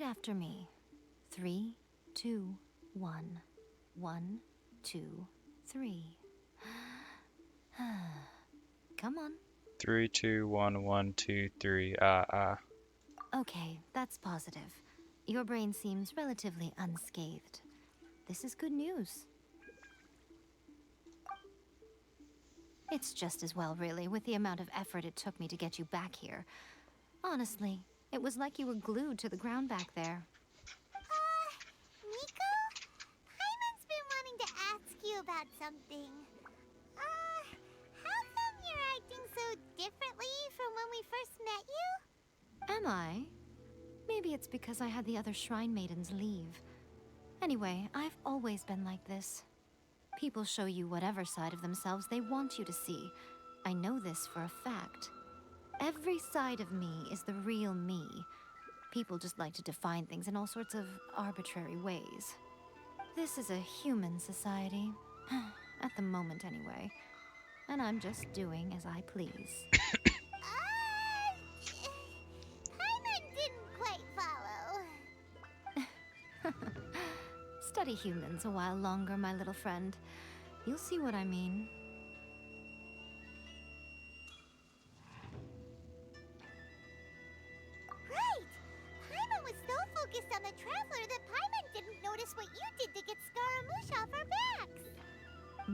after me. 3, 2, 1. 1, 2, 3. Come on. 3, 2, 1, 1, 2, 3. Okay, that's positive. Your brain seems relatively unscathed. This is good news. It's just as well, really, with the amount of effort it took me to get you back here. Honestly, it was like you were glued to the ground back there. Nico? Paimon's been wanting to ask you about something. How come you're acting so differently from when we first met you? Am I? Maybe it's because I had the other Shrine Maidens leave. Anyway, I've always been like this. People show you whatever side of themselves they want you to see. I know this for a fact. Every side of me is the real me. People just like to define things in all sorts of arbitrary ways. This is a human society. At the moment, anyway. And I'm just doing as I please. Paimon didn't quite follow. Study humans a while longer, my little friend. You'll see what I mean. Right! Paimon was so focused on the Traveler that Paimon didn't notice what you did to get Scaramouche off our backs.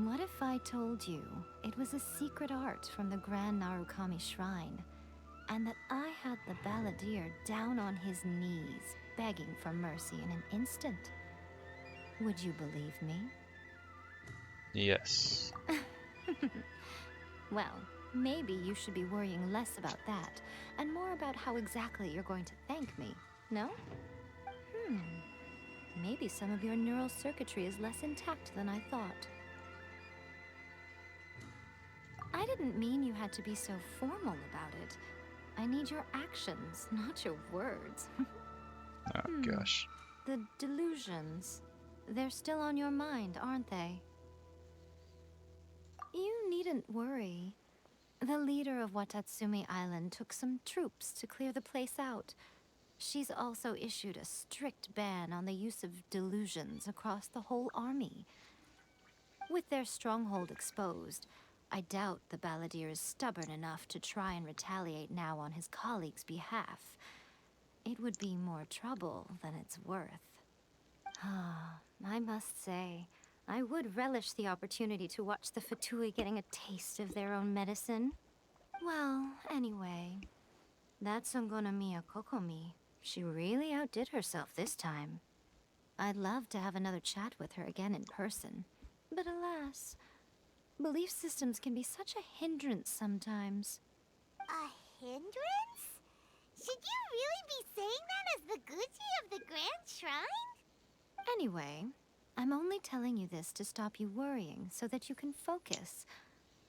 What if I told you it was a secret art from the Grand Narukami Shrine, and that I had the balladeer down on his knees, begging for mercy in an instant? Would you believe me? Yes. Well, maybe you should be worrying less about that, and more about how exactly you're going to thank me, no? Maybe some of your neural circuitry is less intact than I thought. I didn't mean you had to be so formal about it. I need your actions, not your words. Oh, gosh. The delusions. They're still on your mind, aren't they? You needn't worry. The leader of Watatsumi Island took some troops to clear the place out. She's also issued a strict ban on the use of delusions across the whole army. With their stronghold exposed, I doubt the balladeer is stubborn enough to try and retaliate now on his colleague's behalf. It would be more trouble than it's worth. I must say, I would relish the opportunity to watch the Fatui getting a taste of their own medicine. Well, anyway, that Songonomiya Kokomi, she really outdid herself this time. I'd love to have another chat with her again in person, but alas, belief systems can be such a hindrance sometimes. A hindrance? Should you really be saying that as the Gucci of the Grand Shrine? Anyway, I'm only telling you this to stop you worrying so that you can focus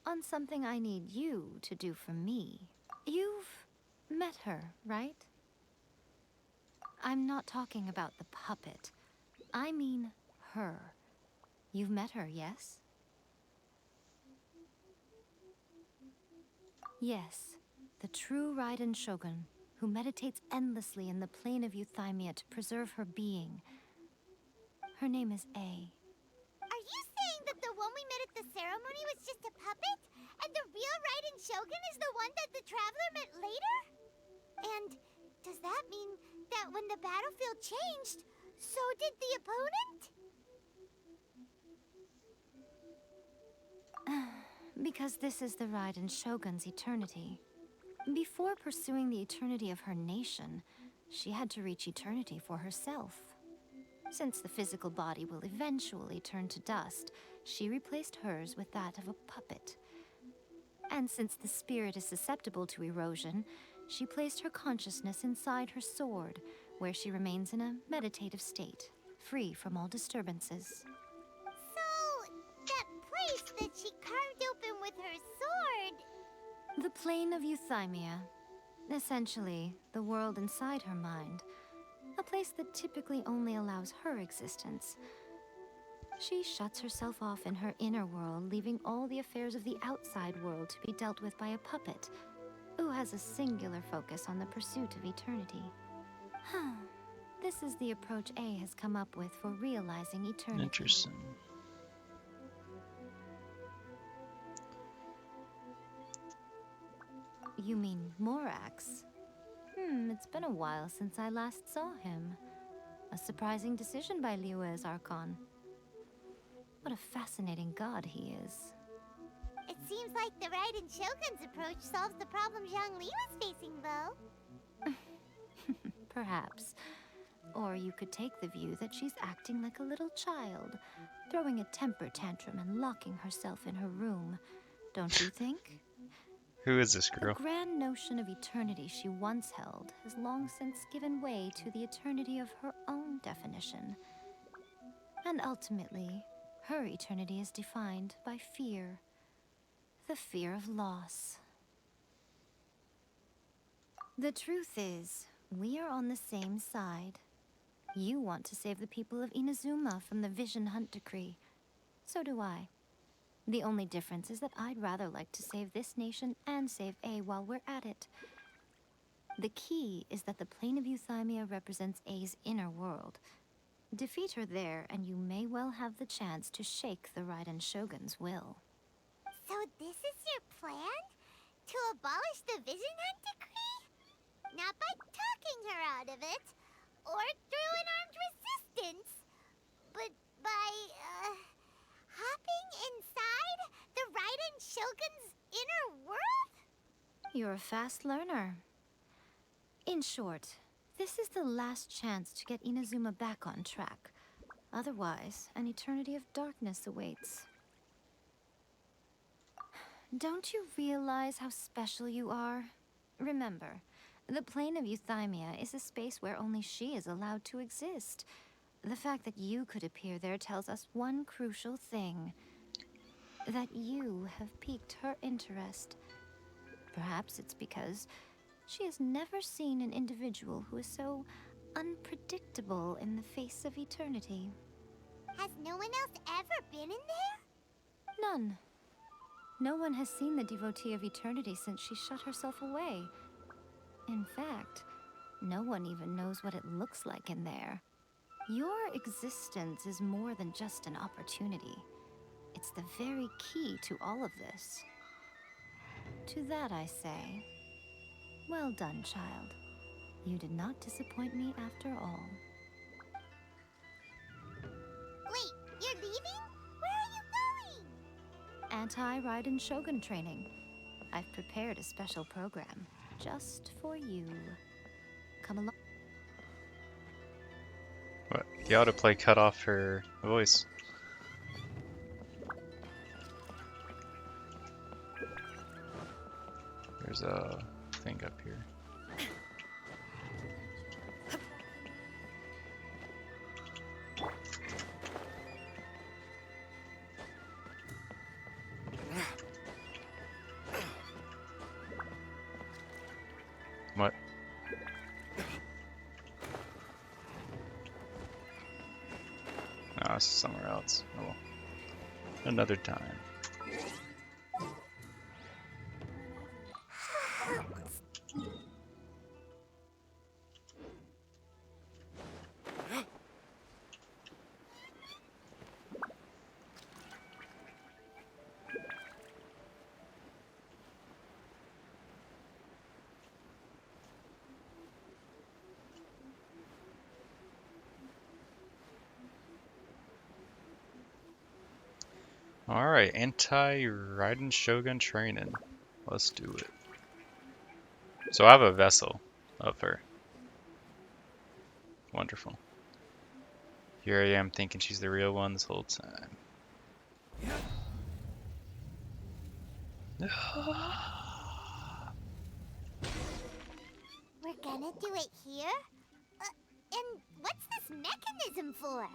on something I need you to do for me. You've met her, right? I'm not talking about the puppet. I mean her. You've met her, yes? Yes, the true Raiden Shogun, who meditates endlessly in the plane of Euthymia to preserve her being. Her name is A. Are you saying that the one we met at the ceremony was just a puppet? And the real Raiden Shogun is the one that the Traveler met later? And does that mean that when the battlefield changed, so did the opponent? Because this is the Raiden Shogun's eternity. Before pursuing the eternity of her nation, she had to reach eternity for herself. Since the physical body will eventually turn to dust, she replaced hers with that of a puppet. And since the spirit is susceptible to erosion, she placed her consciousness inside her sword, where she remains in a meditative state, free from all disturbances. So, that place that she carved open with her sword... The plane of Euthymia. Essentially, the world inside her mind. A place that typically only allows her existence. She shuts herself off in her inner world, leaving all the affairs of the outside world to be dealt with by a puppet, who has a singular focus on the pursuit of eternity. This is the approach A has come up with for realizing eternity. Interesting. You mean Morax? It's been a while since I last saw him. A surprising decision by Liyue's Archon. What a fascinating god he is. It seems like the Raiden Shogun's approach solves the problem Zhongli was facing, though. Perhaps. Or you could take the view that she's acting like a little child, throwing a temper tantrum and locking herself in her room. Don't you think? Who is this The girl? grand notion of eternity she once held has long since given way to the eternity of her own definition. And ultimately, her eternity is defined by fear. The fear of loss. The truth is, we are on the same side. You want to save the people of Inazuma from the Vision Hunt decree. So do I. The only difference is that I'd rather like to save this nation and save A while we're at it. The key is that the plane of Euthymia represents A's inner world. Defeat her there, and you may well have the chance to shake the Raiden Shogun's will. So this is your plan? To abolish the Vision Hunt decree? Not by talking her out of it, or through an armed resistance, but by, hopping inside the Raiden Shogun's inner world? You're a fast learner. In short, this is the last chance to get Inazuma back on track. Otherwise, an eternity of darkness awaits. Don't you realize how special you are? Remember, the plane of Euthymia is a space where only she is allowed to exist. The fact that you could appear there tells us one crucial thing. That you have piqued her interest. Perhaps it's because she has never seen an individual who is so unpredictable in the face of eternity. Has no one else ever been in there? None. No one has seen the devotee of eternity since she shut herself away. In fact, no one even knows what it looks like in there. Your existence is more than just an opportunity. It's the very key to all of this. To that I say, well done, child. You did not disappoint me after all. Wait, you're leaving? Where are you going? Anti-Raiden Shogun training. I've prepared a special program just for you. Come along. What? The autoplay cut off her voice. There's a thing up here. What? No, it's somewhere else. Oh well. Another time. Alright, Anti-Raiden Shogun training. Let's do it. So I have a vessel of her. Wonderful. Here I am thinking she's the real one this whole time. We're gonna do it here? And what's this mechanism for?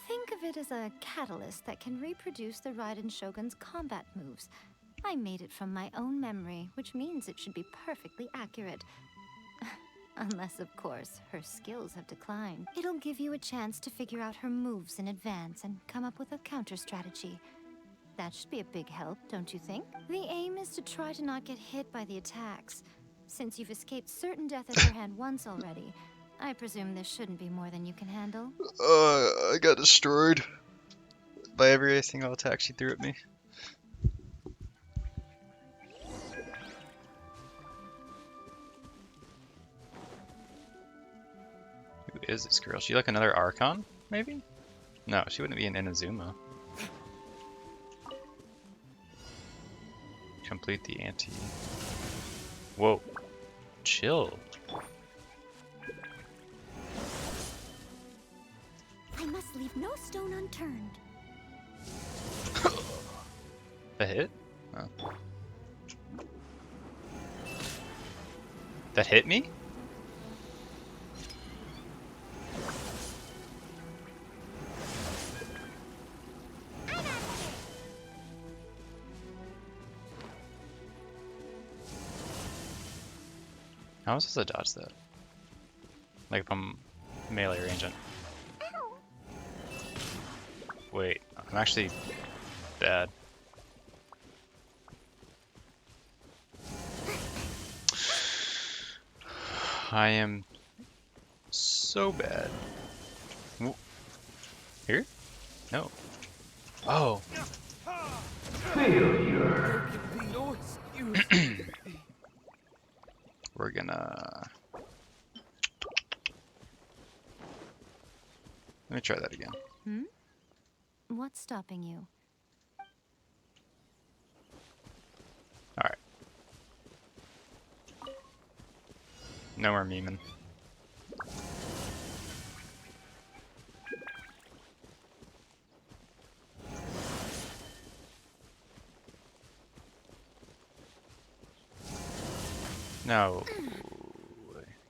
Think of it as a catalyst that can reproduce the Raiden Shogun's combat moves. I made it from my own memory, which means it should be perfectly accurate. Unless, of course, her skills have declined. It'll give you a chance to figure out her moves in advance and come up with a counter strategy. That should be a big help, don't you think? The aim is to try to not get hit by the attacks. Since you've escaped certain death at her hand once already, I presume this shouldn't be more than you can handle. I got destroyed by every single attack she threw at me. Who is this girl? She like another Archon, maybe? No, she wouldn't be an Inazuma. Complete the anti. Whoa. Chill. I must leave no stone unturned. That hit? Oh. That hit me? How am I supposed to dodge that? Like if I'm melee range on. Wait, I'm actually bad. I am so bad. Here? No. Oh. There can be no excuse. We're gonna. Let me try that again. Hmm? What's stopping you? Alright. No more memeing. No.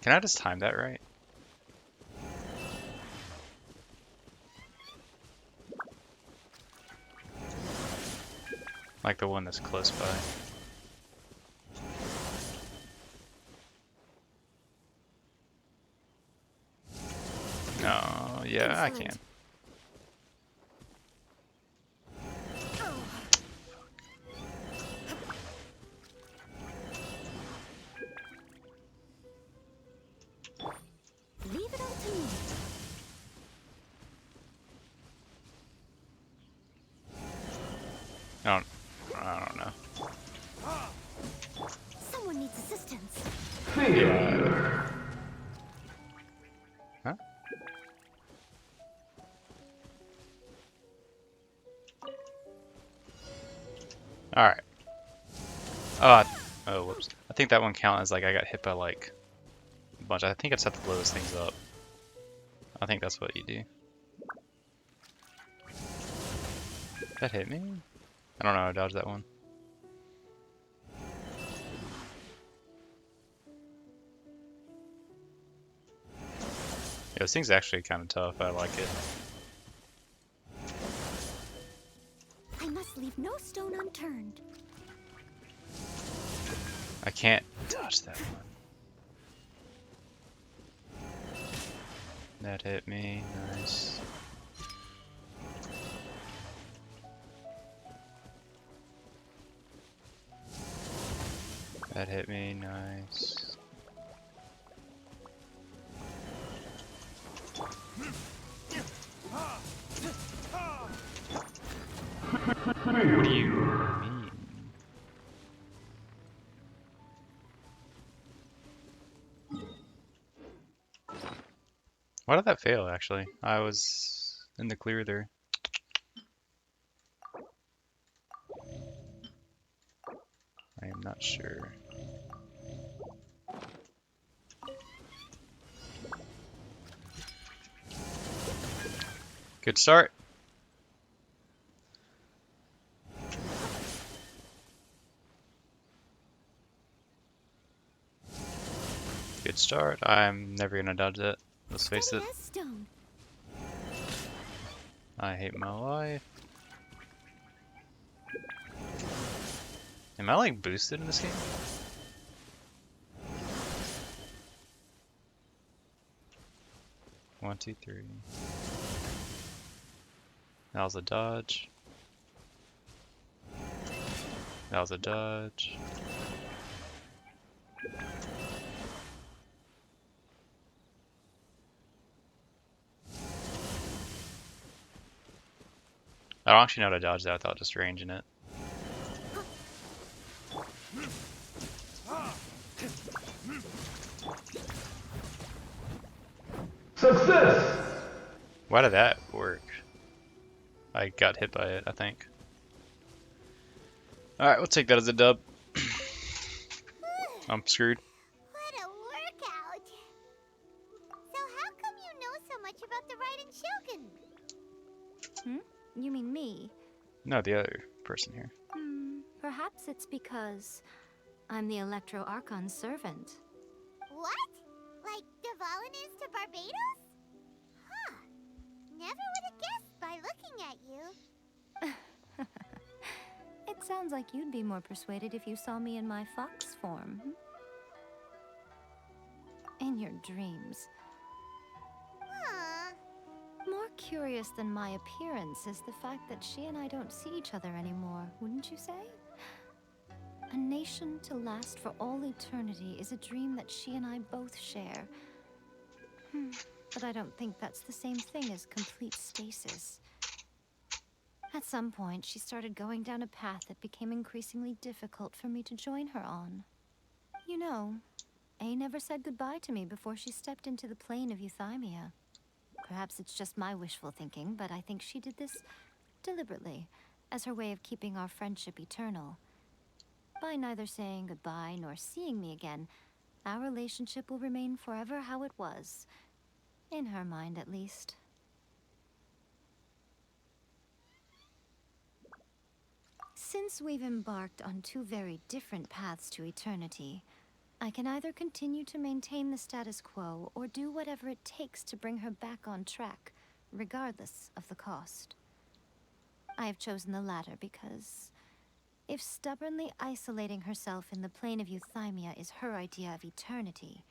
Can I just time that right? Like the one that's close by. No, yeah, I can. Leave it all to me. I don't know. Someone needs assistance. Yeah. Huh? Alright. Oh, whoops. I think that one counts as like I got hit by like a bunch. I think I just have to blow those things up. I think that's what you do. That hit me? I don't know how to dodge that one. Yeah, this thing's actually kind of tough. I like it. I must leave no stone unturned. I can't dodge that one. That hit me. Nice. That hit me. Nice. What do you mean? Why did that fail, actually? I was in the clear there. I am not sure. Good start. Good start. I'm never gonna dodge that. Let's face it. Steady as stone. I hate my life. Am I like boosted in this game? One, two, three. That was a dodge. That was a dodge. I don't actually know how to dodge that without just ranging it. Success! Why did that work? I got hit by it, I think. Alright, we'll take that as a dub. I'm screwed. What a workout! So how come you know so much about the Raiden Shogun? You mean me? No, the other person here. Perhaps it's because I'm the Electro Archon's servant. What? Like Dvalin is to Barbados? Huh. Never would have guessed by looking at you. It sounds like you'd be more persuaded if you saw me in my fox form. In your dreams. Aw. More curious than my appearance is the fact that she and I don't see each other anymore, wouldn't you say? A nation to last for all eternity is a dream that she and I both share. But I don't think that's the same thing as complete stasis. At some point, she started going down a path that became increasingly difficult for me to join her on. You know, A never said goodbye to me before she stepped into the plane of Euthymia. Perhaps it's just my wishful thinking, but I think she did this deliberately, as her way of keeping our friendship eternal. By neither saying goodbye nor seeing me again, our relationship will remain forever how it was. In her mind, at least. Since we've embarked on two very different paths to eternity, I can either continue to maintain the status quo or do whatever it takes to bring her back on track, regardless of the cost. I have chosen the latter because if stubbornly isolating herself in the plane of Euthymia is her idea of eternity,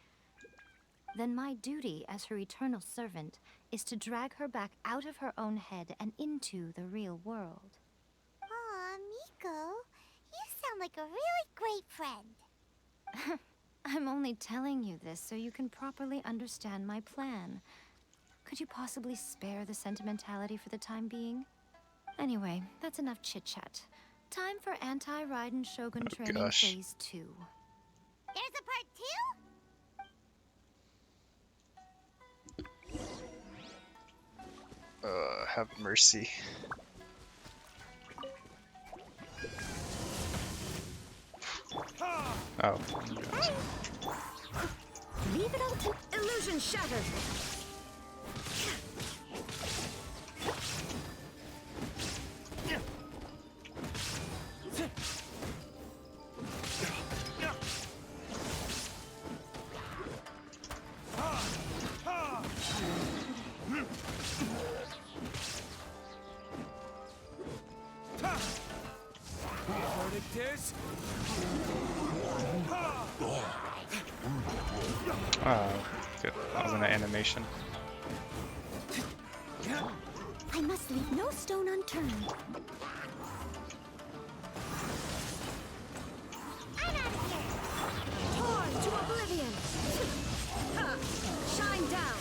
then my duty as her eternal servant is to drag her back out of her own head and into the real world. Aw, Miko. You sound like a really great friend. I'm only telling you this so you can properly understand my plan. Could you possibly spare the sentimentality for the time being? Anyway, that's enough chit-chat. Time for Anti-Raiden Shogun training gosh. There's phase 2. a part 2? Have mercy. Oh. Leave it all to illusion shattered. This? Oh, good. That was an animation. I must leave no stone unturned. I'm out of here. Torn to oblivion. Shine down.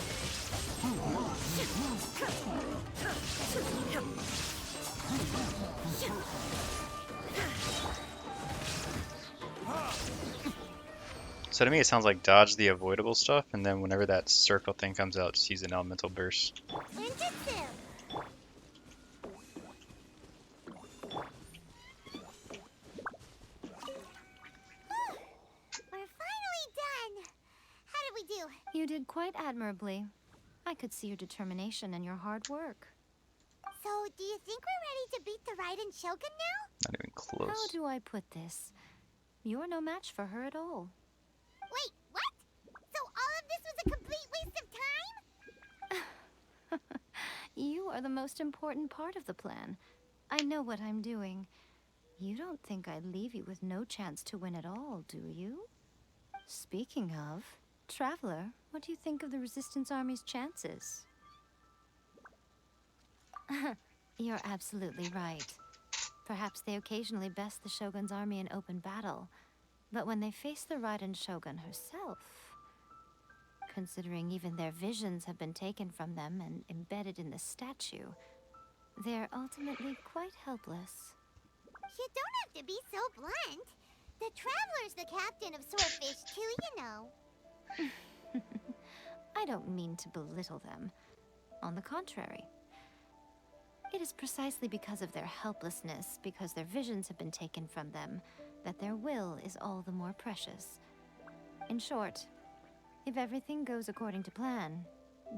So to me, it sounds like dodge the avoidable stuff, and then whenever that circle thing comes out, just use an elemental burst. Ninjutsu. We're finally done. How did we do? You did quite admirably. I could see your determination and your hard work. So, do you think we're ready to beat the Raiden Shogun now? Not even How close. do I put this? You're no match for her at all. Wait, what? So all of this was a complete waste of time? You are the most important part of the plan. I know what I'm doing. You don't think I'd leave you with no chance to win at all, do you? Speaking of, Traveler, what do you think of the Resistance Army's chances? You're absolutely right. Perhaps they occasionally best the Shogun's army in open battle, but when they face the Raiden Shogun herself, considering even their visions have been taken from them and embedded in the statue, they're ultimately quite helpless. You don't have to be so blunt. The Traveler's the captain of Swordfish too, you know. I don't mean to belittle them. On the contrary. It is precisely because of their helplessness, because their visions have been taken from them, that their will is all the more precious. In short, if everything goes according to plan,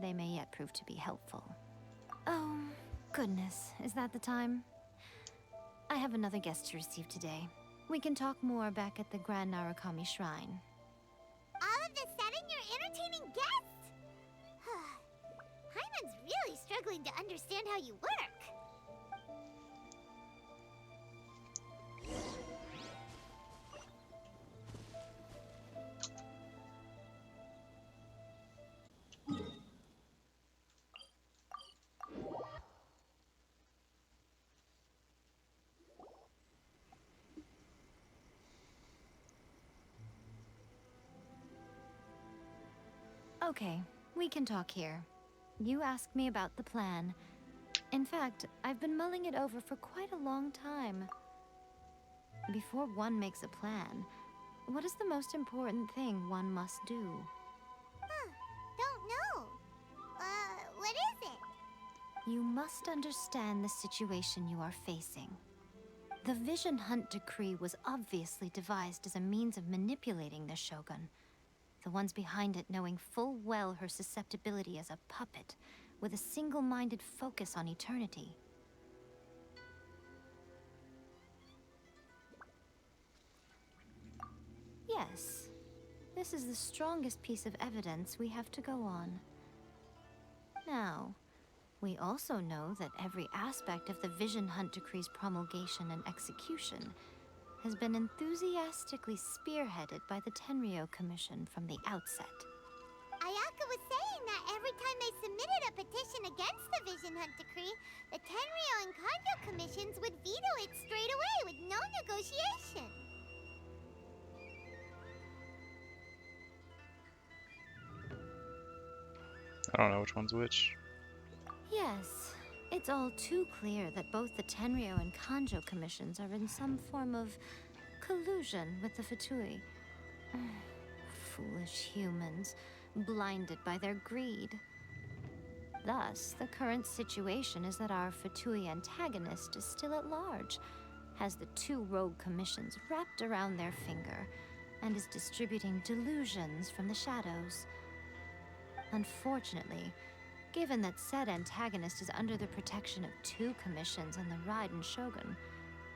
they may yet prove to be helpful. Oh, goodness, is that the time? I have another guest to receive today. We can talk more back at the Grand Narukami Shrine. All of a sudden, you're entertaining guests? Hyman's really struggling to understand how you work. Okay, we can talk here. You asked me about the plan. In fact, I've been mulling it over for quite a long time. Before one makes a plan, what is the most important thing one must do? Don't know. What is it? You must understand the situation you are facing. The Vision Hunt Decree was obviously devised as a means of manipulating the Shogun. The ones behind it knowing full well her susceptibility as a puppet, with a single-minded focus on eternity. Yes, this is the strongest piece of evidence we have to go on. Now, we also know that every aspect of the Vision Hunt Decree's promulgation and execution has been enthusiastically spearheaded by the Tenryou Commission from the outset. Ayaka was saying that every time they submitted a petition against the Vision Hunt Decree, the Tenryou and Kanjo commissions would veto it straight away with no negotiation. I don't know which one's which. Yes, it's all too clear that both the Tenryou and Kanjo commissions are in some form of collusion with the Fatui. Foolish humans, blinded by their greed. Thus, the current situation is that our Fatui antagonist is still at large, has the two rogue commissions wrapped around their finger, and is distributing delusions from the shadows. Unfortunately, given that said antagonist is under the protection of two commissions and the Raiden Shogun,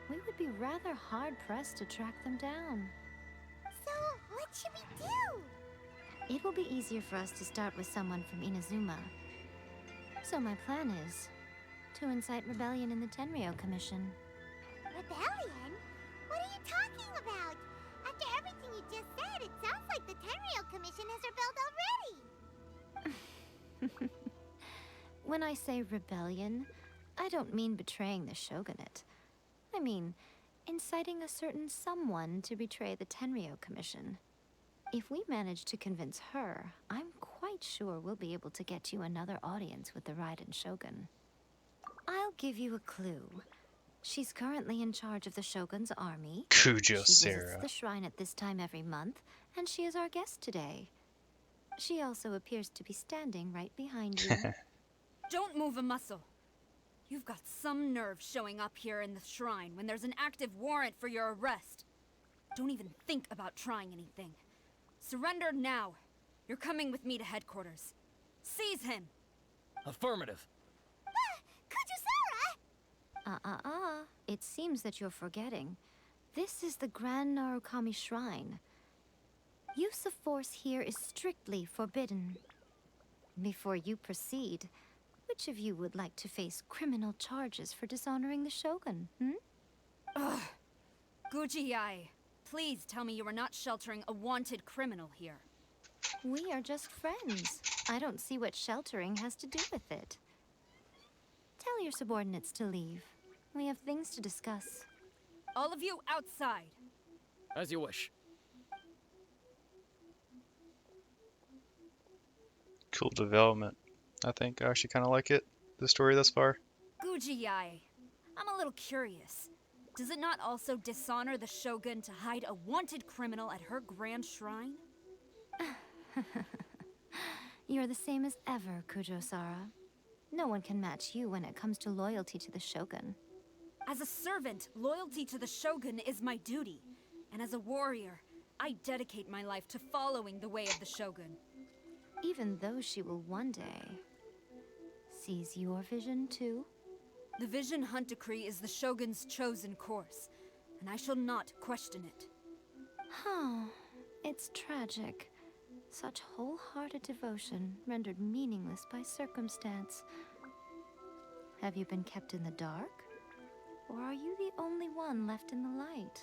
we would be rather hard-pressed to track them down. So, what should we do? It will be easier for us to start with someone from Inazuma. So my plan is to incite rebellion in the Tenryou Commission. Rebellion? What are you talking about? After everything you just said, it sounds like the Tenryou Commission has rebelled already. When I say rebellion, I don't mean betraying the shogunate. I mean inciting a certain someone to betray the Tenryou Commission. If we manage to convince her, I'm quite sure we'll be able to get you another audience with the Raiden Shogun. I'll give you a clue. She's currently in charge of the Shogun's army. Kujo She visits Sarah. the shrine at this time every month, and she is our guest today. She also appears to be standing right behind you. Don't move a muscle. You've got some nerve showing up here in the shrine when there's an active warrant for your arrest. Don't even think about trying anything. Surrender now. You're coming with me to headquarters. Seize him! Affirmative. Kujusara! It seems that you're forgetting. This is the Grand Narukami Shrine. Use of force here is strictly forbidden. Before you proceed, which of you would like to face criminal charges for dishonoring the Shogun, Ugh. Guji-ai, please tell me you are not sheltering a wanted criminal here. We are just friends. I don't see what sheltering has to do with it. Tell your subordinates to leave. We have things to discuss. All of you outside. As you wish. Cool development. I think I actually kind of like it, the story thus far. Gujiyai, I'm a little curious. Does it not also dishonor the Shogun to hide a wanted criminal at her grand shrine? You're the same as ever, Kujo-Sara. No one can match you when it comes to loyalty to the Shogun. As a servant, loyalty to the Shogun is my duty. And as a warrior, I dedicate my life to following the way of the Shogun. Even though she will one day seize your vision too? The Vision Hunt Decree is the Shogun's chosen course, and I shall not question it. Huh. It's tragic. Such wholehearted devotion rendered meaningless by circumstance. Have you been kept in the dark? Or are you the only one left in the light?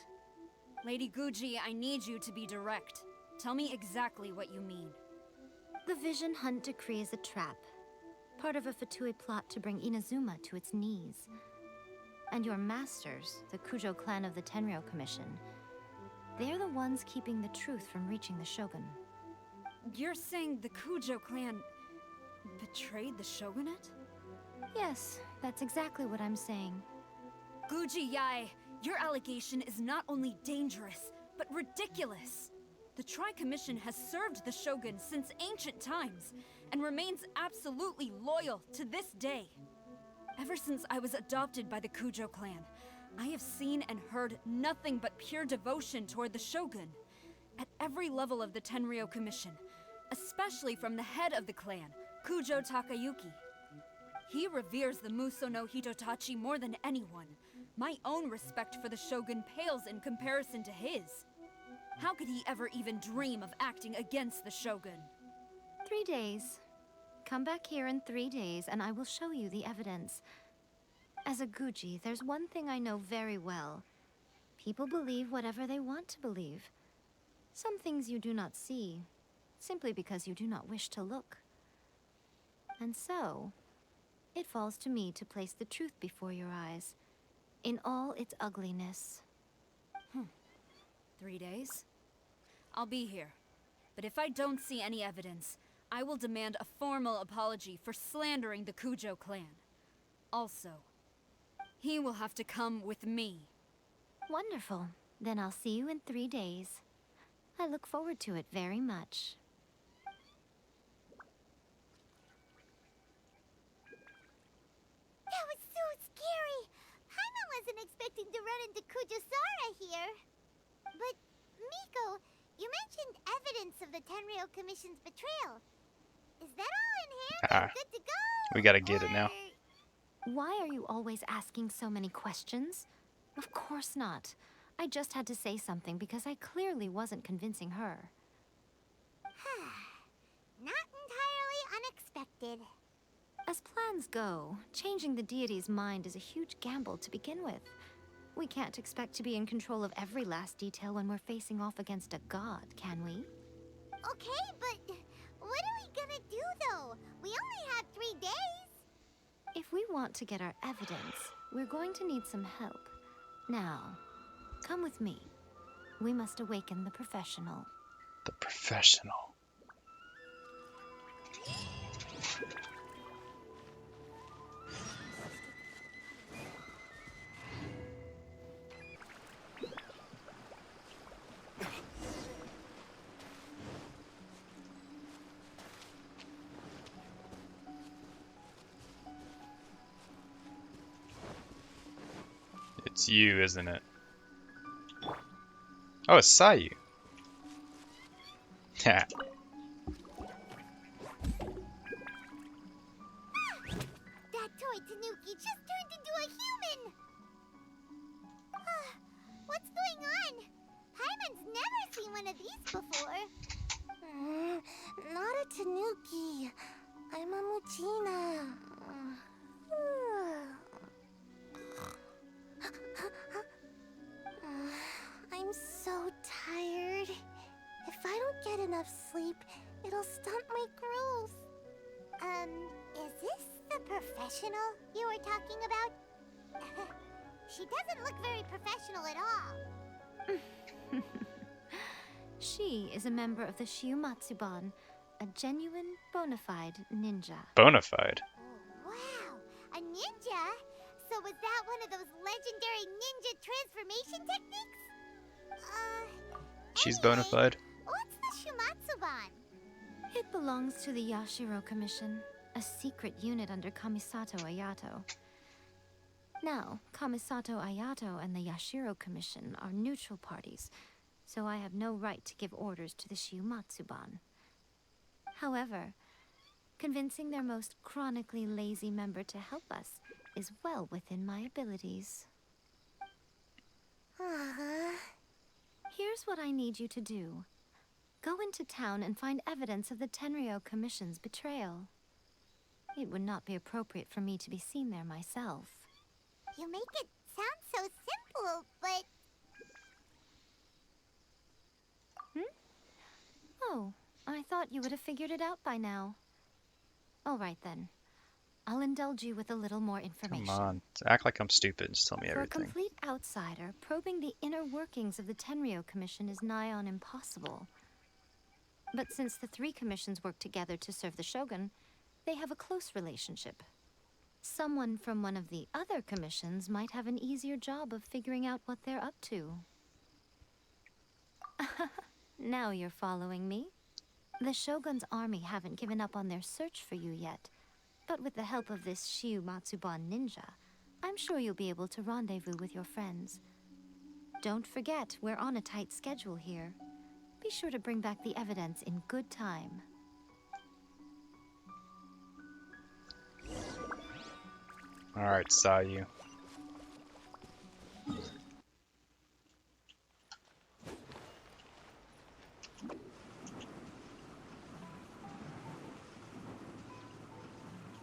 Lady Guji, I need you to be direct. Tell me exactly what you mean. The Vision Hunt Decree is a trap. Part of a Fatui plot to bring Inazuma to its knees. And your masters, the Kujo clan of the Tenryou Commission, they're the ones keeping the truth from reaching the Shogun. You're saying the Kujo clan betrayed the shogunate? Yes, that's exactly what I'm saying. Guji Yai, your allegation is not only dangerous, but ridiculous. The Tri-Commission has served the Shogun since ancient times, and remains absolutely loyal to this day. Ever since I was adopted by the Kujo clan, I have seen and heard nothing but pure devotion toward the Shogun. At every level of the Tenryou Commission, especially from the head of the clan, Kujo Takayuki. He reveres the Muso no Hitotachi more than anyone. My own respect for the Shogun pales in comparison to his. How could he ever even dream of acting against the Shogun? 3 days. Come back here in 3 days and I will show you the evidence. As a Guji, there's one thing I know very well. People believe whatever they want to believe. Some things you do not see, simply because you do not wish to look. And so, it falls to me to place the truth before your eyes, in all its ugliness. 3 days? I'll be here. But if I don't see any evidence, I will demand a formal apology for slandering the Kujo clan. Also, he will have to come with me. Wonderful. Then I'll see you in 3 days. I look forward to it very much. That was so scary! Paimon wasn't expecting to run into Kujo-Sara here. But, Miko, you mentioned evidence of the Tenryou Commission's betrayal. Is that all in hand and good to go? We gotta get it now. Or- Why are you always asking so many questions? Of course not. I just had to say something because I clearly wasn't convincing her. Not entirely unexpected. As plans go, changing the deity's mind is a huge gamble to begin with. We can't expect to be in control of every last detail when we're facing off against a god, can we? Okay, but what are we gonna do though? We only have 3 days. If we want to get our evidence, we're going to need some help. Now, come with me. We must awaken the professional. The professional. It's you, isn't it? Oh, it's Sayu. Yeah. That toy Tanuki just turned into a human! What's going on? Paimon's never seen one of these before. Not a Tanuki. I'm a Muchina. I'm so tired. If I don't get enough sleep, it'll stunt my growth. Is this the professional you were talking about? She doesn't look very professional at all. She is a member of the Shiumatsuban, a genuine, bona fide ninja. Bonafide. Oh, wow, a ninja? was that one of those legendary ninja transformation techniques? She's bona Anyway, fide. what's the Shumatsuban? It belongs to the Yashiro Commission, a secret unit under Kamisato Ayato. Now, Kamisato Ayato and the Yashiro Commission are neutral parties, so I have no right to give orders to the Shumatsuban. However, convincing their most chronically lazy member to help us is well within my abilities. Here's what I need you to do. Go into town and find evidence of the Tenryo Commission's betrayal. It would not be appropriate for me to be seen there myself. You make it sound so simple, but Oh, I thought you would have figured it out by now. All right then. I'll indulge you with a little more information. Come on. Act like I'm stupid. Just tell me For a everything. complete outsider, probing the inner workings of the Tenryo Commission is nigh on impossible. But since the three commissions work together to serve the Shogun, they have a close relationship. Someone from one of the other commissions might have an easier job of figuring out what they're up to. Now you're following me. The Shogun's army haven't given up on their search for you yet, but with the help of this Shiumatsuban ninja, I'm sure you'll be able to rendezvous with your friends. Don't forget, we're on a tight schedule here. Be sure to bring back the evidence in good time. Alright, Sayu.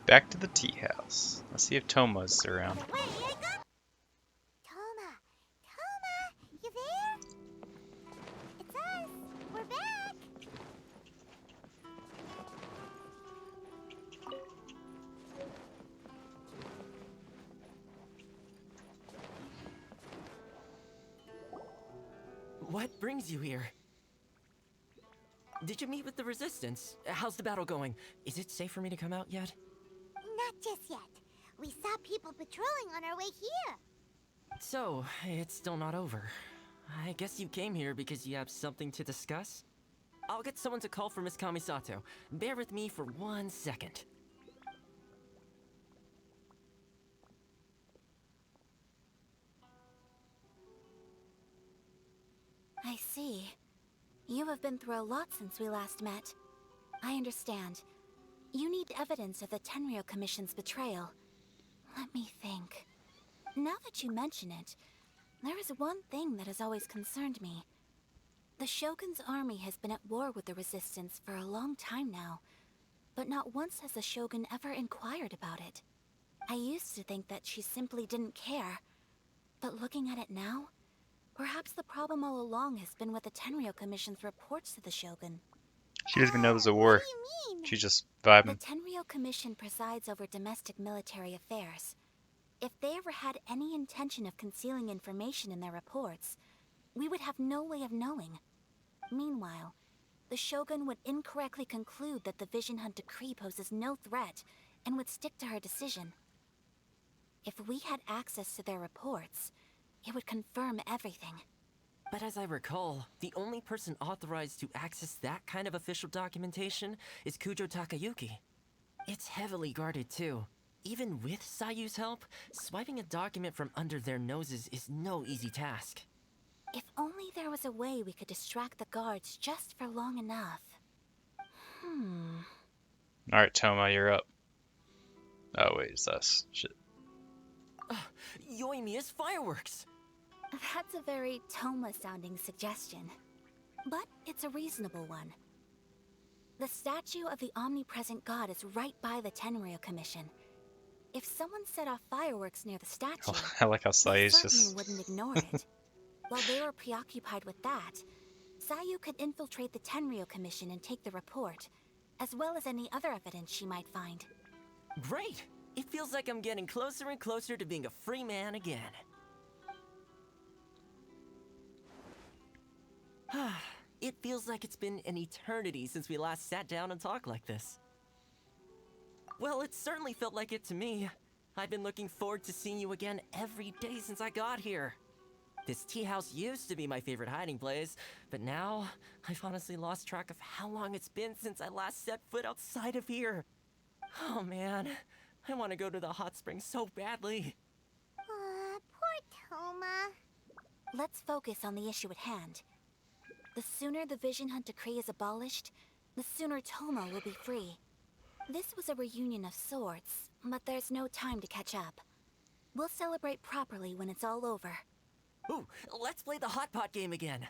Back to the tea house. Let's see if Toma's around. wait, I got... Toma! Toma! You there? It's us! We're back! What brings you here? Did you meet with the Resistance? How's the battle going? Is it safe for me to come out yet? Not just yet. We saw people patrolling on our way here. So, it's still not over. I guess you came here because you have something to discuss? I'll get someone to call for Miss Kamisato. Bear with me for 1 second. I see. You have been through a lot since we last met. I understand. You need evidence of the Tenryo Commission's betrayal. Let me think. Now that you mention it, there is one thing that has always concerned me. The Shogun's army has been at war with the Resistance for a long time now, but not once has the Shogun ever inquired about it. I used to think that she simply didn't care, but looking at it now, perhaps the problem all along has been with the Tenryo Commission's reports to the Shogun. She doesn't even know there's a What war. do you mean? She's just The vibing. Tenryo Commission presides over domestic military affairs. If they ever had any intention of concealing information in their reports, we would have no way of knowing. Meanwhile, the Shogun would incorrectly conclude that the Vision Hunt decree poses no threat and would stick to her decision. If we had access to their reports, it would confirm everything. But as I recall, the only person authorized to access that kind of official documentation is Kujo Takayuki. It's heavily guarded too. Even with Sayu's help, swiping a document from under their noses is no easy task. If only there was a way we could distract the guards just for long enough. Alright, Toma, you're up. Oh, wait, it's us. Shit. Yoimiya's fireworks! That's a very Toma-sounding suggestion. But it's a reasonable one. The statue of the omnipresent god is right by the Tenryo Commission. If someone set off fireworks near the statue, I like how they Sayu's certainly just... wouldn't ignore it. While they were preoccupied with that, Sayu could infiltrate the Tenryo Commission and take the report, as well as any other evidence she might find. Great! It feels like I'm getting closer and closer to being a free man again. It feels like it's been an eternity since we last sat down and talked like this. Well, it certainly felt like it to me. I've been looking forward to seeing you again every day since I got here. This tea house used to be my favorite hiding place, but now I've honestly lost track of how long it's been since I last set foot outside of here. Oh man, I want to go to the hot springs so badly. Poor Toma. Let's focus on the issue at hand. The sooner the Vision Hunt Decree is abolished, the sooner Toma will be free. This was a reunion of sorts, but there's no time to catch up. We'll celebrate properly when it's all over. Ooh, let's play the hot pot game again.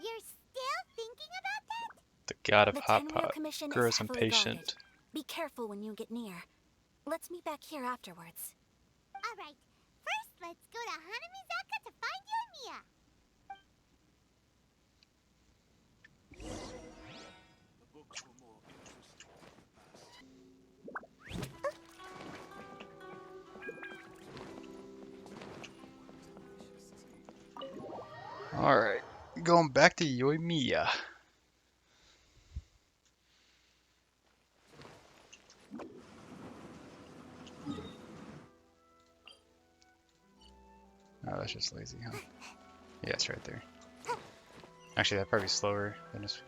You're still thinking about that? The god of The hot Tenryou pot Commission grows is heavily impatient. guarded. Be careful when you get near. Let's meet back here afterwards. Alright, first let's go to Hanamizaka to find Yoimiya. Alright, going back to Yoimiya. Oh, that's just lazy, huh? Yeah, it's right there. Actually, that'd probably be slower than just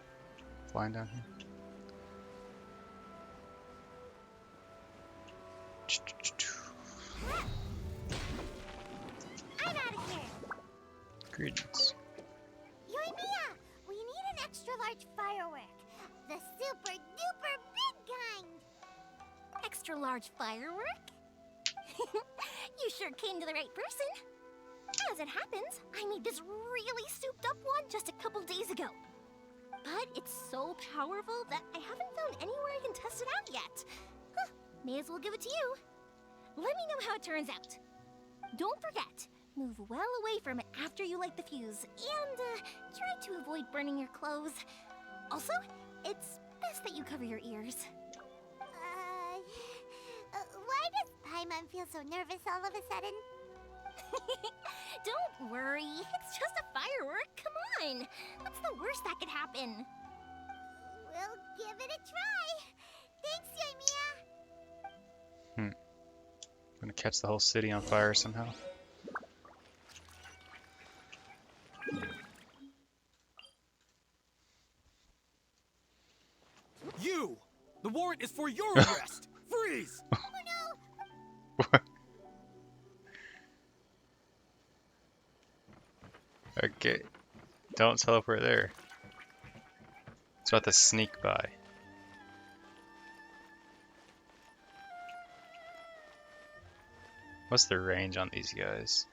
flying down here. I'm out of here. Greetings. Yoimiya, we need an extra large firework. The super duper big kind. Extra large firework? You sure came to the right person. As it happens, I made this really souped up one just a couple days ago. But it's so powerful that I haven't found anywhere I can test it out yet. Huh, may as well give it to you. Let me know how it turns out. Don't forget, move well away from it after you light the fuse, and try to avoid burning your clothes. Also, it's best that you cover your ears. Why does Paimon feel so nervous all of a sudden? Don't worry, it's just a firework. Come on, what's the worst that could happen? We'll give it a try. Thanks, Yoimiya. Gonna catch the whole city on fire somehow. You! The warrant is for your arrest! Freeze! Oh no! Okay, don't teleport there. It's about to sneak by. What's the range on these guys?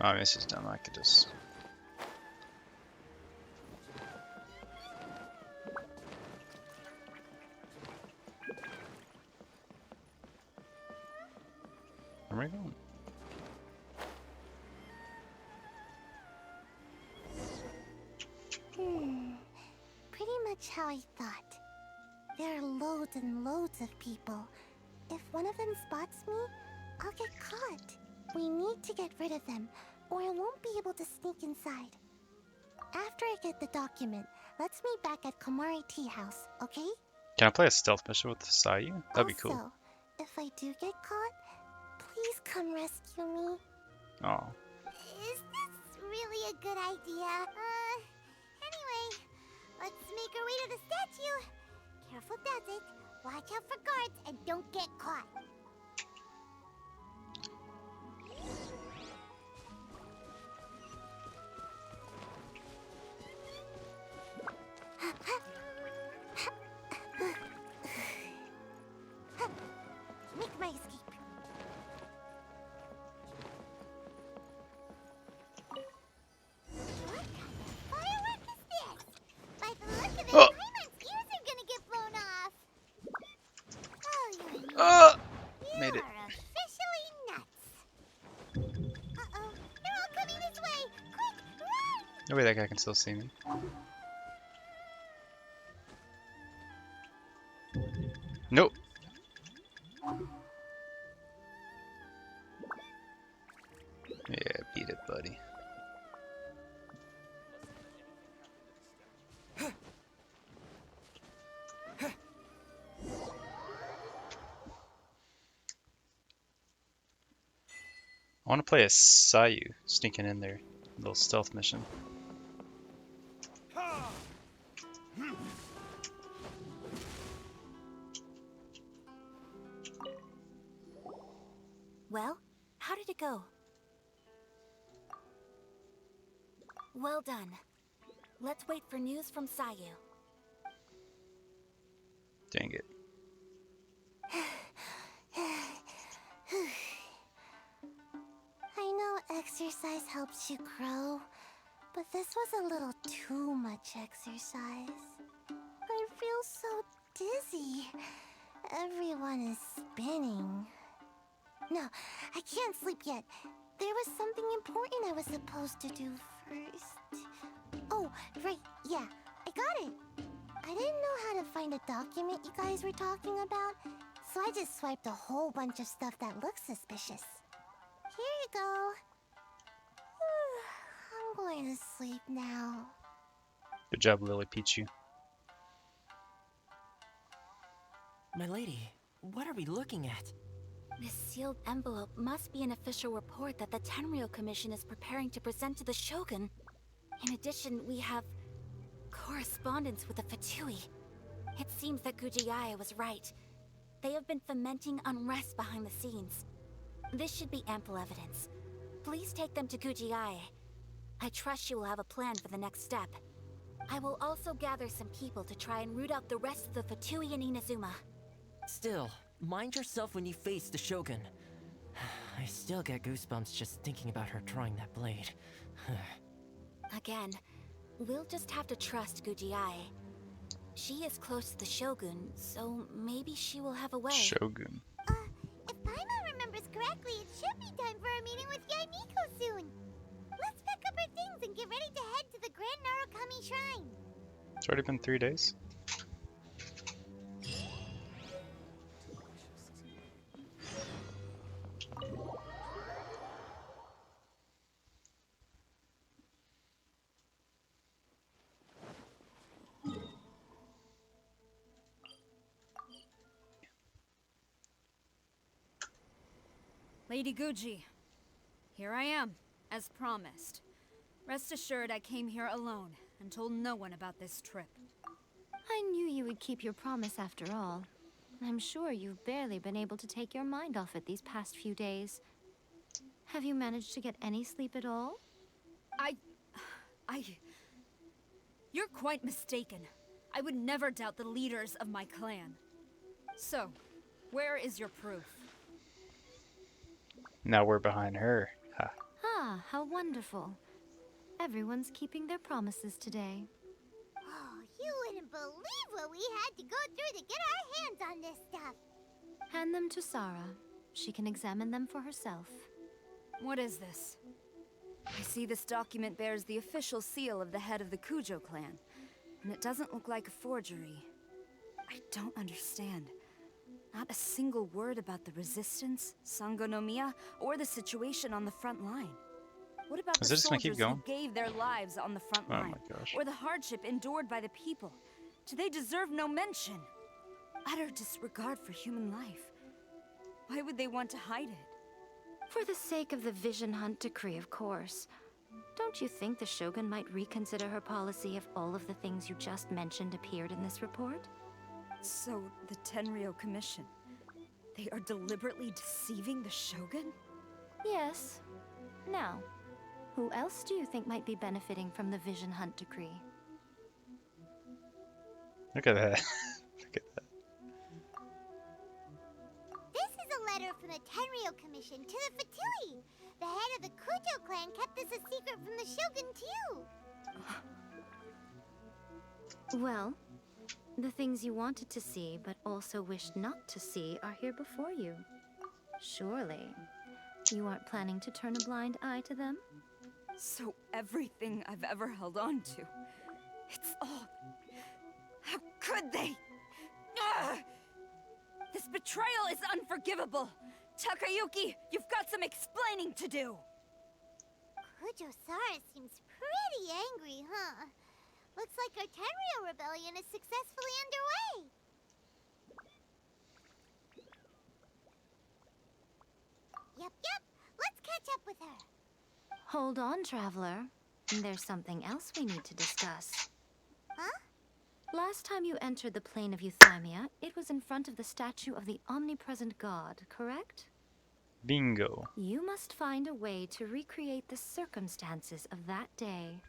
Oh, I mean, this is dumb. I could just... Where am I going? Pretty much how I thought. There are loads and loads of people. If one of them spots me, I'll get caught. We need to get rid of them, or I won't be able to sneak inside. After I get the document, let's meet back at Komari Tea House, okay? Can I play a stealth mission with Sayu? That'd be cool. Also, if I do get caught, please come rescue me. Oh. Is this really a good idea? Anyway, let's make our way to the statue. Careful does it. Watch out for guards and don't get caught. Make my escape. What kind of firework is this? By the look of it, Oh. Paimon's ears are gonna get blown off. Oh, you Made it. are officially nuts. Uh-oh, they're all coming this way. Quick, run! No way that guy can still see me. Nope. Yeah, beat it, buddy. I want to play a Sayu sneaking in there. A little stealth mission. Well, how did it go? Well done. Let's wait for news from Sayu. Dang it. I know exercise helps you grow, but this was a little too much exercise. I feel so dizzy. Everyone is spinning. No, I can't sleep yet. There was something important I was supposed to do first. Oh, right, yeah, I got it. I didn't know how to find a document you guys were talking about, so I just swiped a whole bunch of stuff that looks suspicious. Here you go. I'm going to sleep now. Good job, Lily Pichu. My lady, what are we looking at? This sealed envelope must be an official report that the Tenryou Commission is preparing to present to the Shogun. In addition, we have correspondence with the Fatui. It seems that Gujiaya was right. They have been fomenting unrest behind the scenes. This should be ample evidence. Please take them to Gujiaya. I trust she will have a plan for the next step. I will also gather some people to try and root out the rest of the Fatui and Inazuma. Still, mind yourself when you face the Shogun. I still get goosebumps just thinking about her drawing that blade. Again, we'll just have to trust Gujiai. She is close to the Shogun, so maybe she will have a way. Shogun. If Paimon remembers correctly, it should be time for a meeting with Yaimiko soon. Let's pack up our things and get ready to head to the Grand Narukami Shrine. It's already been 3 days. Lady Guji, here I am, as promised. Rest assured I came here alone and told no one about this trip. I knew you would keep your promise after all. I'm sure you've barely been able to take your mind off it these past few days. Have you managed to get any sleep at all? You're quite mistaken. I would never doubt the leaders of my clan. So, where is your proof? Now we're behind her. Ha. Ah, how wonderful. Everyone's keeping their promises today. Oh, you wouldn't believe what we had to go through to get our hands on this stuff. Hand them to Sarah. She can examine them for herself. What is this? I see this document bears the official seal of the head of the Kujo clan, and it doesn't look like a forgery. I don't understand. Not a single word about the resistance, Sangonomiya, or the situation on the front line. What about Is the it just gonna keep soldiers who going? gave their lives on the front Oh line? my gosh. Or the hardship endured by the people? Do they deserve no mention? Utter disregard for human life. Why would they want to hide it? For the sake of the Vision Hunt decree, of course. Don't you think the Shogun might reconsider her policy if all of the things you just mentioned appeared in this report? So, the Tenryou Commission, they are deliberately deceiving the Shogun? Yes. Now, who else do you think might be benefiting from the Vision Hunt decree? Look at that. Look at that. This is a letter from the Tenryou Commission to the Fatui. The head of the Kujo clan kept this a secret from the Shogun, too. Well, the things you wanted to see but also wished not to see are here before you. Surely, you aren't planning to turn a blind eye to them? So everything I've ever held on to, it's all... How could they? Ugh! This betrayal is unforgivable! Takayuki, you've got some explaining to do! Kujo-Sara seems pretty angry, huh? Looks like our Tenryou rebellion is successfully underway. Yep. Let's catch up Hold on, traveler. There's something else we need to discuss. Huh? Last time you entered the plane of Euthymia, it was in front of the statue of the omnipresent god, correct? Bingo. You must find a way to recreate the circumstances of that day.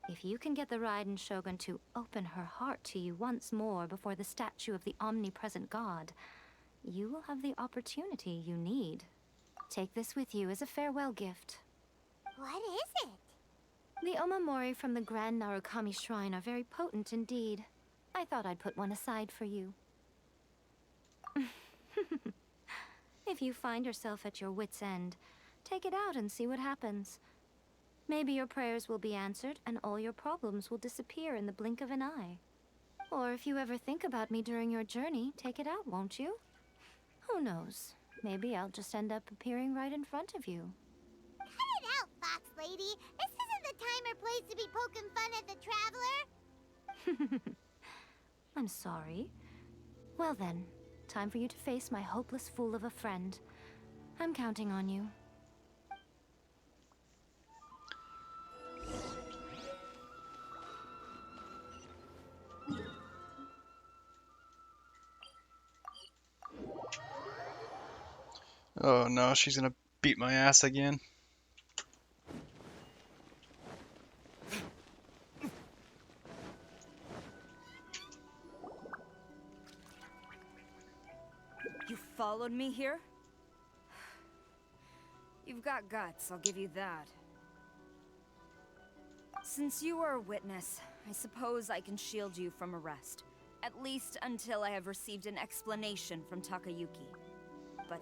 If you can get the Raiden Shogun to open her heart to you once more before the statue of the omnipresent god, you will have the opportunity you need. Take this with you as a farewell gift. What is it? The omamori from the Grand Narukami Shrine are very potent indeed. I thought I'd put one aside for you. If you find yourself at your wit's end, take it out and see what happens. Maybe your prayers will be answered and all your problems will disappear in the blink of an eye. Or if you ever think about me during your journey, take it out, won't you? Who knows? Maybe I'll just end up appearing right in front of you. Cut it out, Fox Lady. This isn't the time or place to be poking fun at the traveler. I'm sorry. Well then, time for you to face my hopeless fool of a friend. I'm counting on you. Oh no, she's gonna beat my ass again. You followed me here? You've got guts, I'll give you that. Since you are a witness, I suppose I can shield you from arrest. At least until I have received an explanation from Takayuki. But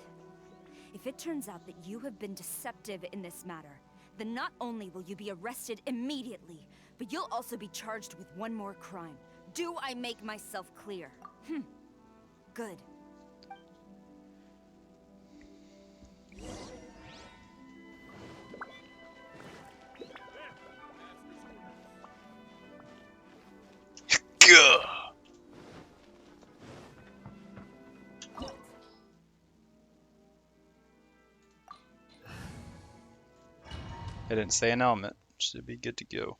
if it turns out that you have been deceptive in this matter, then not only will you be arrested immediately, but you'll also be charged with one more crime. Do I make myself clear? Good. Gah! I didn't say an element. Should be good to go.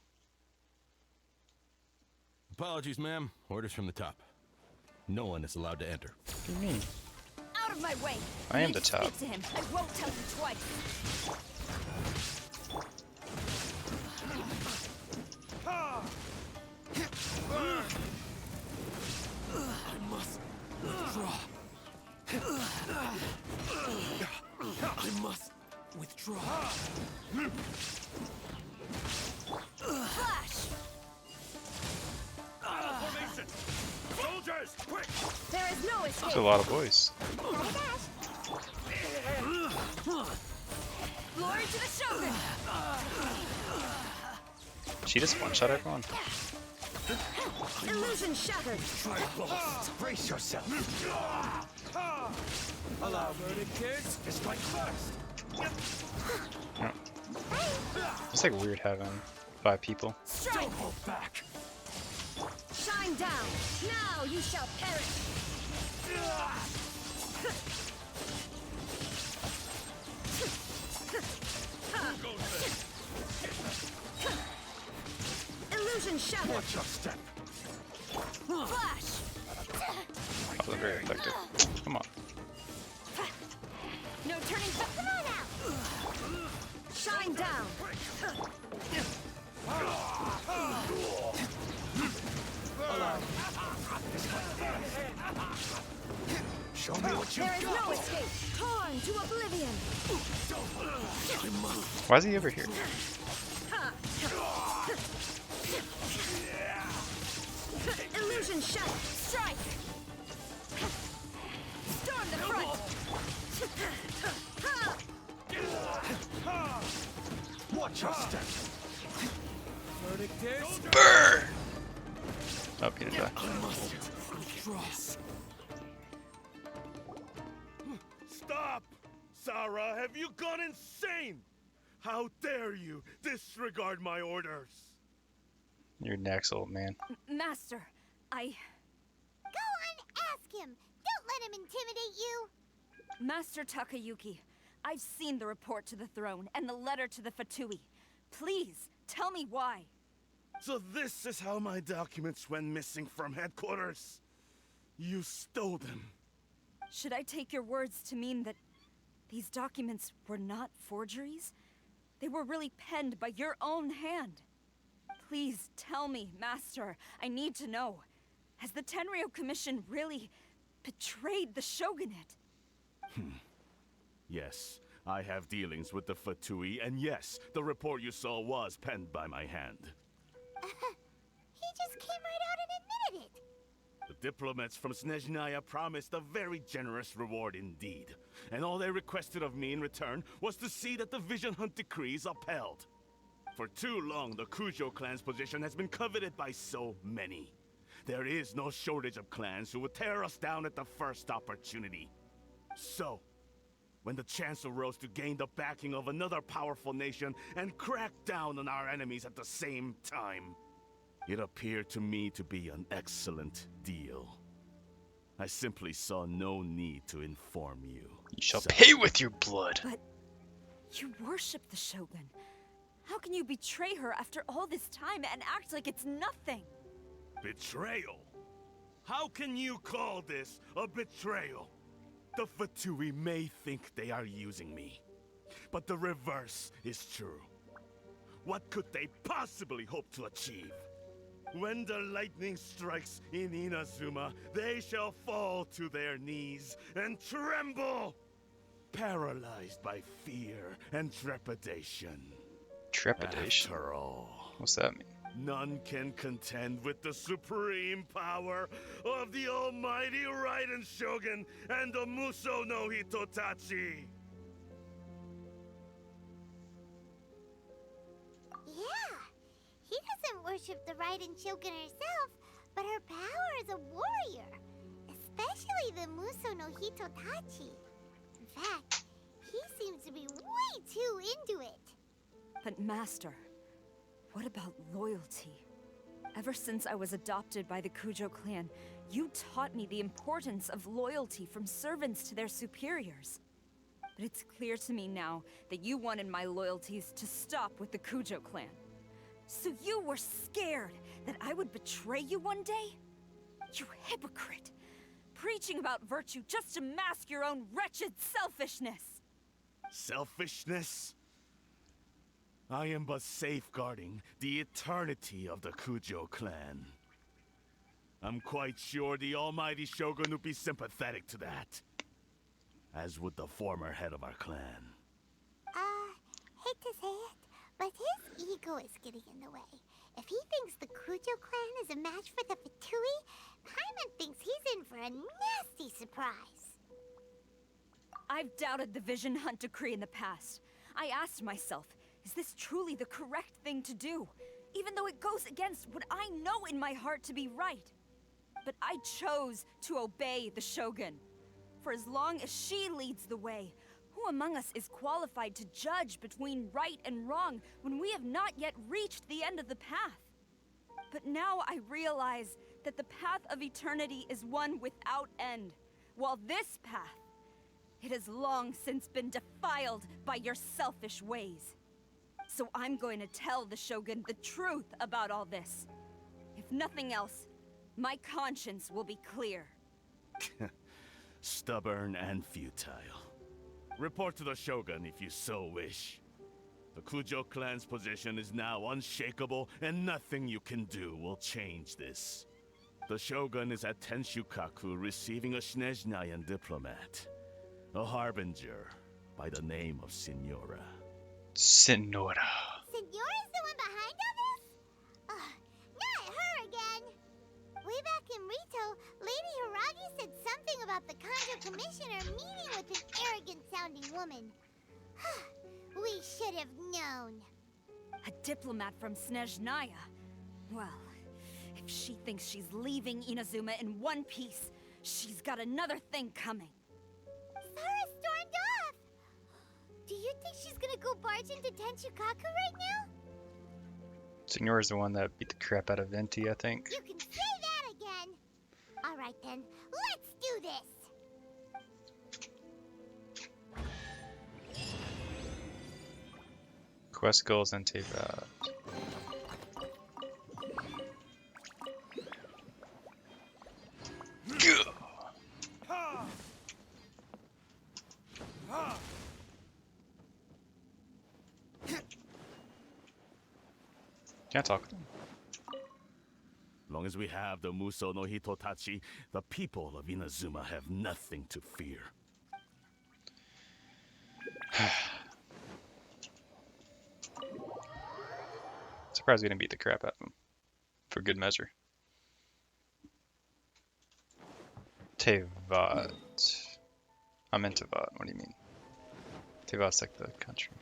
Apologies, ma'am. Orders from the top. No one is allowed to enter. What do you mean? Out of my way! I You am need the to top. speak to him. I won't tell you twice. I must withdraw. I must withdraw. Flash! Formation! Soldiers, quick! There is no That's escape! a lot of voice. Glory to the Shogun! She just one-shot everyone. Illusion shattered! Brace yourself! Allow verdict, kids. To strike first. Yeah. It's like weird having 5 people. Strike! Don't hold back. Shine down! Now you shall perish! Illusion shattered! Watch your step. Flash! That was very effective. Come on. No turning back! Come on out! Shine down! Show me what you There is got. no escape! Torn to oblivion! I must. Why is he over here? Illusion shattered! Strike! Storm the front! Watch your step. Verdict is. Burn! Oh, he didn't die. I must withdraw. Stop! Sarah, have you gone insane? How dare you disregard my orders? You're next, old man. Master, I... Go on, ask him. Don't let him intimidate you. Master Takayuki, I've seen the report to the throne and the letter to the Fatui. Please, tell me why. So this is how my documents went missing from headquarters. You stole them. Should I take your words to mean that these documents were not forgeries? They were really penned by your own hand. Please tell me, Master. I need to know. Has the Tenryo Commission really betrayed the Shogunate? Yes, I have dealings with the Fatui, and yes, the report you saw was penned by my hand. He just came right out and admitted it. The diplomats from Snezhnaya promised a very generous reward indeed, and all they requested of me in return was to see that the Vision Hunt decree is upheld. For too long, the Kujo clan's position has been coveted by so many. There is no shortage of clans who would tear us down at the first opportunity. So, when the chance arose to gain the backing of another powerful nation and crack down on our enemies at the same time, it appeared to me to be an excellent deal. I simply saw no need to inform you. You shall So- pay with your blood. But you worship the Shogun. How can you betray her after all this time and act like it's nothing? Betrayal? How can you call this a betrayal? The Fatui may think they are using me, but the reverse is true. What could they possibly hope to achieve? When the lightning strikes in Inazuma, they shall fall to their knees and tremble, paralyzed by fear and trepidation. Trepidation. After all, What's that mean? none can contend with the supreme power of the almighty Raiden Shogun and the Muso no Hitotachi. Yeah, he doesn't worship the Raiden Shogun herself, but her power as a warrior, especially the Muso no Hitotachi. In fact, he seems to be way too into it. But Master, what about loyalty? Ever since I was adopted by the Kujo clan, you taught me the importance of loyalty from servants to their superiors. But it's clear to me now that you wanted my loyalties to stop with the Kujo clan. So you were scared that I would betray you one day? You hypocrite! Preaching about virtue just to mask your own wretched selfishness! Selfishness? I am but safeguarding the eternity of the Kujo clan. I'm quite sure the almighty Shogun would be sympathetic to that. As would the former head of our clan. Hate to say it, but his ego is getting in the way. If he thinks the Kujo clan is a match for the Fatui, Paimon thinks he's in for a nasty surprise. I've doubted the Vision Hunt decree in the past. I asked myself, is this truly the correct thing to do? Even though it goes against what I know in my heart to be right. But I chose to obey the Shogun. For as long as she leads the way, who among us is qualified to judge between right and wrong when we have not yet reached the end of the path? But now I realize that the path of eternity is one without end, while this path, it has long since been defiled by your selfish ways. So I'm going to tell the Shogun the truth about all this. If nothing else, my conscience will be clear. Stubborn and futile. Report to the Shogun if you so wish. The Kujo clan's position is now unshakable, and nothing you can do will change this. The Shogun is at Tenshukaku receiving a Snezhnayan diplomat. A harbinger by the name of Signora. Senora. Signora's the one behind all this? Not her again! Way back in Rito, Lady Hiragi said something about the Kanjo Commissioner meeting with an arrogant-sounding woman. We should have known. A diplomat from Snezhnaya. Well, if she thinks she's leaving Inazuma in one piece, she's got another thing coming. Sara stormed off! Do you think she's gonna go barge into Tenshukaku right now? Signora's the one that beat the crap out of Venti, I think. You can say that again! Alright then, let's do this! Quest goals and Teyvat. Can't talk. Long as we have the Muso no Hitotachi, the people of Inazuma have nothing to fear. Surprised we didn't beat the crap out of him. For good measure. Teyvat. I meant Teyvat. What do you mean? Teyvat's like the country.